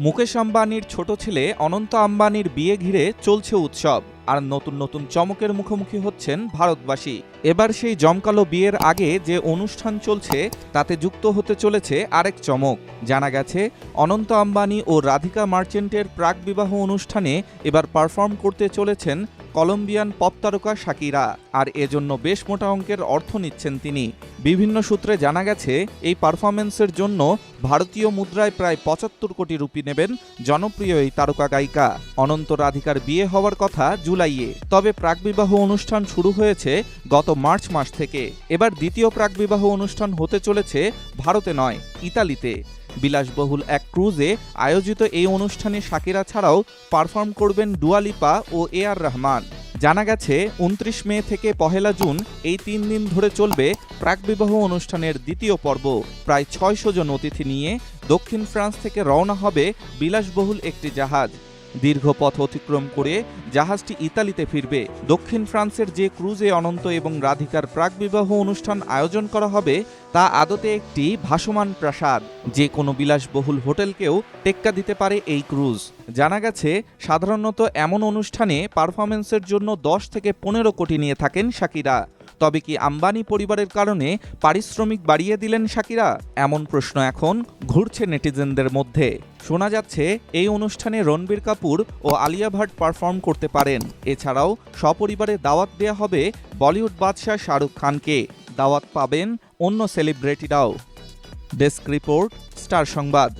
মুকেশ আম্বানির ছোট ছেলে অনন্ত আম্বানির বিয়ে ঘিরে চলছে উৎসব, আর নতুন নতুন চমকের মুখোমুখি হচ্ছেন ভারতবাসী। এবার সেই জমকালো বিয়ের আগে যে অনুষ্ঠান চলছে তাতে যুক্ত হতে চলেছে আরেক চমক। জানা গেছে অনন্ত আম্বানি ও রাধিকা মার্চেন্টের প্রাক-বিবাহ অনুষ্ঠানে এবার পারফর্ম করতে চলেছেন কলম্বিয়ান পপ তারকা শাকিরা, আর এজন্য বেশ মোটা অঙ্কের অর্থ নিচ্ছেন তিনি। বিভিন্ন সূত্রে জানা গেছে এই পারফরমেন্সের জন্য ভারতীয় মুদ্রায় প্রায় ৭৫ কোটি রুপি নেবেন জনপ্রিয় এই তারকা গায়িকা। অনন্ত রাধিকার বিয়ে হওয়ার কথা জুলাইয়ে, তবে প্রাকবিবাহ অনুষ্ঠান শুরু হয়েছে গত মার্চ মাস থেকে। এবার দ্বিতীয় প্রাকবিবাহ অনুষ্ঠান হতে চলেছে ভারতে নয়, ইতালিতে। বিলাসবহুল এক ক্রুজে আয়োজিত এই অনুষ্ঠানে শাকিরা ছাড়াও পারফর্ম করবেন ডুয়া লিপা ও এ.আর রহমান। জানা গেছে ২৯ মে থেকে ১ জুন এই ৩ দিন ধরে চলবে প্রাকবিবাহ অনুষ্ঠানের দ্বিতীয় পর্ব। প্রায় ৬০০ জন অতিথি নিয়ে দক্ষিণ ফ্রান্স থেকে রওনা হবে বিলাসবহুল একটি জাহাজ। দীর্ঘ পথ অতিক্রম করে জাহাজটি ইতালিতে ফিরবে। দক্ষিণ ফ্রান্সের যে ক্রুজে অনন্ত এবং রাধিকার প্রাকবিবাহ অনুষ্ঠান আয়োজন করা হবে তা আদতে একটি ভাসমান প্রাসাদ। যে কোনো বিলাসবহুল হোটেলকেও টেক্কা দিতে পারে এই ক্রুজ। জানা গেছে সাধারণত এমন অনুষ্ঠানে পারফরমেন্সের জন্য ১০ থেকে ১৫ কোটি নিয়ে থাকেন শাকিরা। তবে কি আম্বানি পরিবারের কারণে পারিশ্রমিক বাড়িয়ে দিলেন শাকিরা? এমন প্রশ্ন এখন ঘুরছে নেটিজেনদের মধ্যে। শোনা যাচ্ছে এই অনুষ্ঠানে রণবীর কাপুর ও আলিয়া ভাট পারফর্ম করতে পারেন। এছাড়াও সপরিবারে দাওয়াত দেয়া হবে বলিউড বাদশাহ শাহরুখ খানকে। দাওয়াত পাবেন অন্য সেলিব্রিটিরাও। ডেস্ক রিপোর্ট, স্টার সংবাদ।